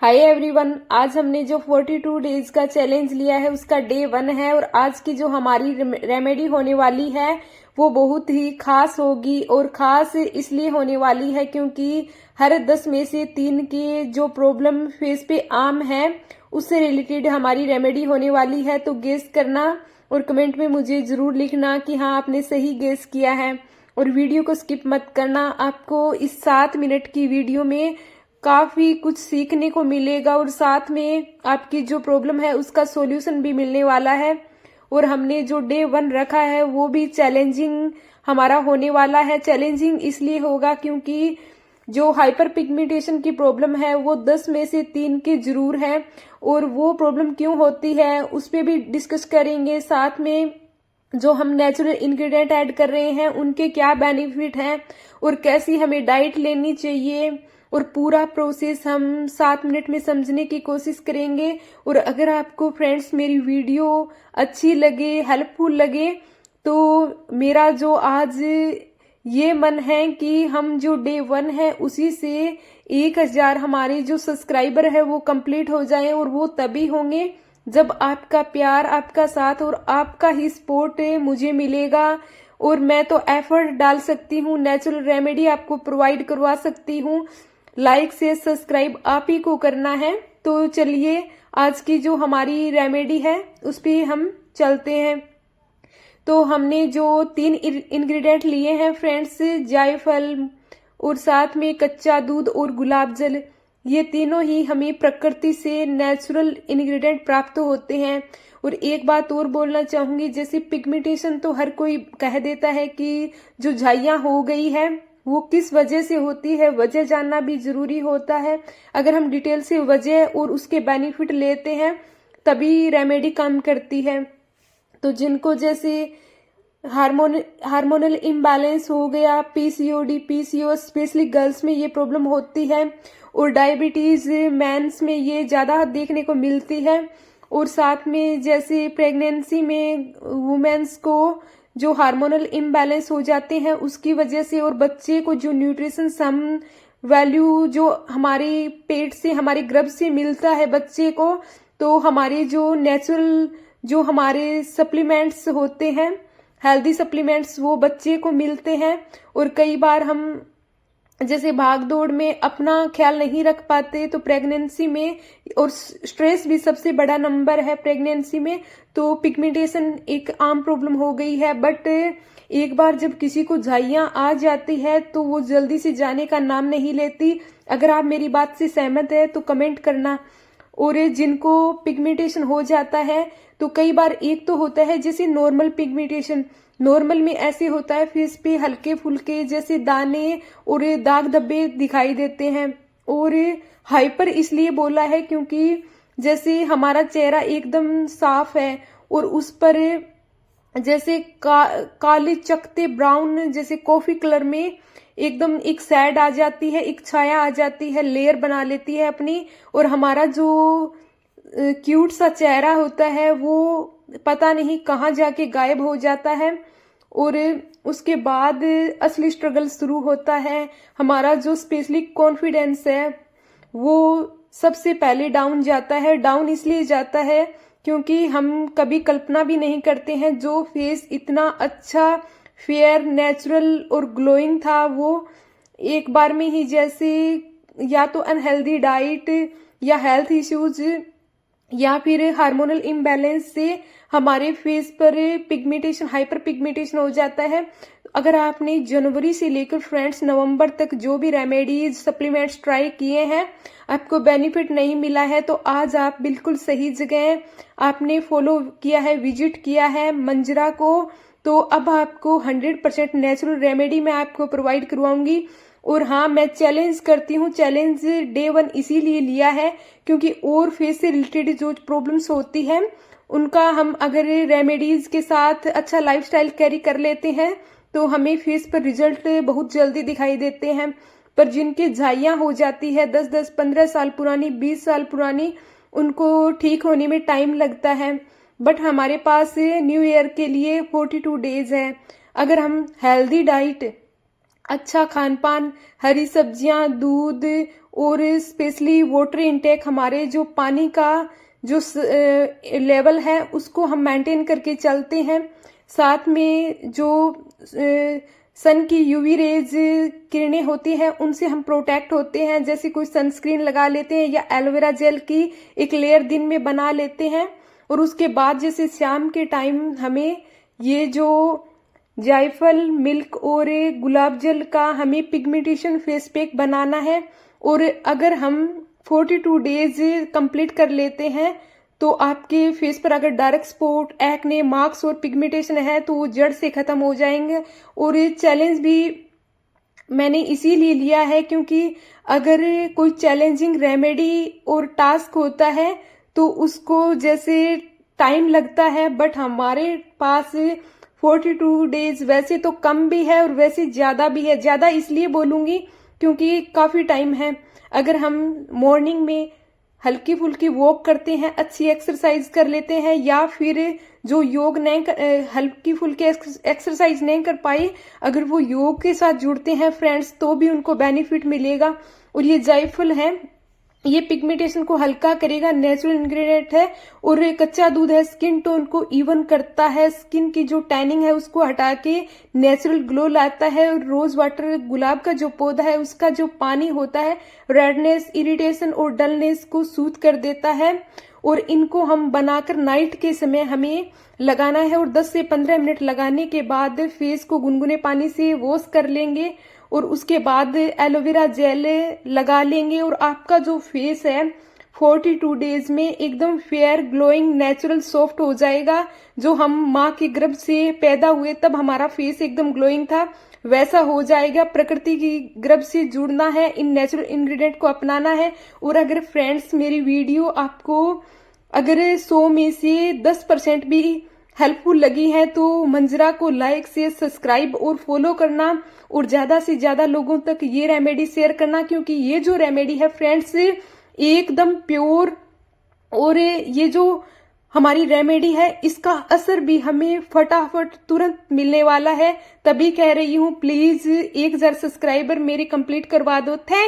Hi everyone, आज हमने जो 42 डेज का चैलेंज लिया है उसका डे 1 है। और आज की जो हमारी रेमेडी होने वाली है वो बहुत ही खास होगी। और खास इसलिए होने वाली है क्योंकि हर 10 में से 3 के जो प्रॉब्लम फेस पे आम है उससे रिलेटेड हमारी रेमेडी होने वाली है। तो गेस करना और कमेंट में मुझे जरूर लिखना कि हाँ आपने सही गेस किया है। और वीडियो को स्किप मत करना, आपको इस 7 मिनट की वीडियो में काफी कुछ सीखने को मिलेगा और साथ में आपकी जो प्रॉब्लम है उसका सॉल्यूशन भी मिलने वाला है। और हमने जो डे 1 रखा है वो भी चैलेंजिंग हमारा होने वाला है। चैलेंजिंग इसलिए होगा क्योंकि जो हाइपर पिगमेंटेशन की प्रॉब्लम है वो 10 में से 3 की जरूर है। और वो प्रॉब्लम क्यों होती है उस पर भी डिस्कस करेंगे। साथ में जो हम नेचुरल इंग्रेडिएंट ऐड कर रहे हैं उनके क्या बेनिफिट हैं और कैसी हमें डाइट लेनी चाहिए, और पूरा प्रोसेस हम 7 मिनट में समझने की कोशिश करेंगे। और अगर आपको फ्रेंड्स मेरी वीडियो अच्छी लगे, हेल्पफुल लगे, तो मेरा जो आज ये मन है कि हम जो डे 1 है उसी से 1000 हमारे जो सब्सक्राइबर है वो कंप्लीट हो जाएं। और वो तभी होंगे जब आपका प्यार, आपका साथ और आपका ही सपोर्ट मुझे मिलेगा। और मैं तो एफर्ट डाल सकती हूँ, नेचुरल रेमेडी आपको प्रोवाइड करवा सकती हूँ। लाइक से सब्सक्राइब आप ही को करना है। तो चलिए आज की जो हमारी रेमेडी है उस पे हम चलते हैं। तो हमने जो 3 इंग्रेडिएंट लिए हैं फ्रेंड्स, जायफल और साथ में कच्चा दूध और गुलाब जल, ये तीनों ही हमें प्रकृति से नेचुरल इंग्रेडिएंट प्राप्त होते हैं। और एक बात और बोलना चाहूंगी, जैसे पिगमेंटेशन तो हर कोई कह देता है कि जो झाइयां हो गई है वो किस वजह से होती है, वजह जानना भी जरूरी होता है। अगर हम डिटेल से वजह और उसके बेनिफिट लेते हैं तभी रेमेडी काम करती है। तो जिनको जैसे हार्मोनल इम्बैलेंस हो गया, पीसीओडी, पीसीओएस, स्पेशली गर्ल्स में ये प्रॉब्लम होती है। और डायबिटीज मेंस में ये ज्यादा देखने को मिलती है। और साथ में जैसे प्रेगनेंसी में वुमेन्स को जो हार्मोनल इम्बैलेंस हो जाते हैं उसकी वजह से, और बच्चे को जो न्यूट्रिशन सम वैल्यू जो हमारे पेट से, हमारे गर्भ से मिलता है बच्चे को, तो हमारे जो नेचुरल जो हमारे सप्लीमेंट्स होते हैं, हेल्दी सप्लीमेंट्स, वो बच्चे को मिलते हैं। और कई बार हम जैसे भाग दौड़ में अपना ख्याल नहीं रख पाते, तो प्रेगनेंसी में, और स्ट्रेस भी सबसे बड़ा नंबर है प्रेगनेंसी में, तो पिगमेंटेशन एक आम प्रॉब्लम हो गई है। बट एक बार जब किसी को झाइयां आ जाती है तो वो जल्दी से जाने का नाम नहीं लेती। अगर आप मेरी बात से सहमत है तो कमेंट करना। और जिनको पिगमेंटेशन हो जाता है तो कई बार एक तो होता है जैसे नॉर्मल पिगमेंटेशन, नॉर्मल में ऐसे होता है फेस पे हल्के फुल्के जैसे दाने और दाग धब्बे दिखाई देते हैं। और हाइपर इसलिए बोला है क्योंकि जैसे हमारा चेहरा एकदम साफ है और उस पर जैसे काले चकते ब्राउन जैसे कॉफी कलर में एकदम एक सैड आ जाती है, एक छाया आ जाती है, लेयर बना लेती है अपनी। और हमारा जो क्यूट सा चेहरा होता है वो पता नहीं कहाँ जाके गायब हो जाता है। और उसके बाद असली स्ट्रगल शुरू होता है। हमारा जो स्पेशली कॉन्फिडेंस है वो सबसे पहले डाउन जाता है। डाउन इसलिए जाता है क्योंकि हम कभी कल्पना भी नहीं करते हैं जो फेस इतना अच्छा, फेयर, नेचुरल और ग्लोइंग था, वो एक बार में ही जैसे या तो अनहेल्दी डाइट या हेल्थ इश्यूज या फिर हार्मोनल इम्बैलेंस से हमारे फेस पर पिगमेंटेशन, हाइपर पिगमेंटेशन हो जाता है। अगर आपने जनवरी से लेकर फ्रेंड्स नवंबर तक जो भी रेमेडीज, सप्लीमेंट्स ट्राई किए हैं, आपको बेनिफिट नहीं मिला है, तो आज आप बिल्कुल सही जगह आपने फॉलो किया है, विजिट किया है मंजरा को। तो अब आपको 100% नेचुरल रेमेडी मैं आपको प्रोवाइड करवाऊंगी। और हाँ, मैं चैलेंज करती हूँ, चैलेंज डे 1 इसीलिए लिया है क्योंकि और फेस से रिलेटेड जो प्रॉब्लम्स होती हैं उनका हम अगर रेमेडीज के साथ अच्छा लाइफस्टाइल कैरी कर लेते हैं तो हमें फेस पर रिजल्ट बहुत जल्दी दिखाई देते हैं। पर जिनके झाइयां हो जाती है 10-10, 15 साल पुरानी, 20 साल पुरानी, उनको ठीक होने में टाइम लगता है। बट हमारे पास न्यू ईयर के लिए 42 डेज है। अगर हम हेल्दी डाइट, अच्छा खान पान, हरी सब्जियां, दूध और स्पेशली वाटर इनटेक, हमारे जो पानी का जो लेवल है उसको हम मेंटेन करके चलते हैं। साथ में जो सन की यूवी रेज किरणें होती हैं उनसे हम प्रोटेक्ट होते हैं, जैसे कोई सनस्क्रीन लगा लेते हैं या एलोवेरा जेल की एक लेयर दिन में बना लेते हैं। और उसके बाद जैसे शाम के टाइम हमें ये जो जायफल मिल्क और गुलाब जल का हमें पिगमेंटेशन फेस पैक बनाना है। और अगर हम 42 डेज कंप्लीट कर लेते हैं तो आपके फेस पर अगर डार्क स्पॉट, एक्ने, मार्क्स और पिगमेंटेशन है तो वो जड़ से खत्म हो जाएंगे। और ये चैलेंज भी मैंने इसीलिए लिया है क्योंकि अगर कोई चैलेंजिंग रेमेडी और टास्क होता है तो उसको जैसे टाइम लगता है, बट हमारे पास 42 डेज वैसे तो कम भी है और वैसे ज्यादा भी है। ज्यादा इसलिए बोलूंगी क्योंकि काफी टाइम है। अगर हम मॉर्निंग में हल्की फुल्की वॉक करते हैं, अच्छी एक्सरसाइज कर लेते हैं, या फिर जो योग नहीं हल्की फुल्की एक्सरसाइज नहीं कर पाए, अगर वो योग के साथ जुड़ते हैं फ्रेंड्स तो भी उनको बेनिफिट मिलेगा। और ये जायफल है, ये पिगमेंटेशन को हल्का करेगा, नेचुरल इंग्रेडिएंट है। और कच्चा दूध है, स्किन टोन को इवन करता है, स्किन की जो टैनिंग है उसको हटा के नेचुरल ग्लो लाता है। और रोज वाटर, गुलाब का जो पौधा है उसका जो पानी होता है रेडनेस, इरिटेशन और डलनेस को सूद कर देता है। और इनको हम बनाकर नाइट के समय हमें लगाना है और 10 से 15 मिनट लगाने के बाद फेस को गुनगुने पानी से वॉश कर लेंगे और उसके बाद एलोवेरा जेल लगा लेंगे। और आपका जो फेस है 42 डेज में एकदम फेयर, ग्लोइंग, नेचुरल, सॉफ्ट हो जाएगा। जो हम माँ के गर्भ से पैदा हुए तब हमारा फेस एकदम ग्लोइंग था वैसा हो जाएगा। प्रकृति की गर्भ से जुड़ना है, इन नेचुरल इंग्रेडिएंट को अपनाना है। और अगर फ्रेंड्स मेरी वीडियो आपको अगर 100 में से 10% भी हेल्पफुल लगी है तो मंजरा को लाइक, शेयर, सब्सक्राइब और फॉलो करना और ज्यादा से ज्यादा लोगों तक ये रेमेडी शेयर करना, क्योंकि ये जो रेमेडी है फ्रेंड्स एकदम प्योर। और ये जो हमारी रेमेडी है इसका असर भी हमें फटाफट तुरंत मिलने वाला है। तभी कह रही हूँ प्लीज 1000 सब्सक्राइबर मेरे कंप्लीट करवा दो। थैंक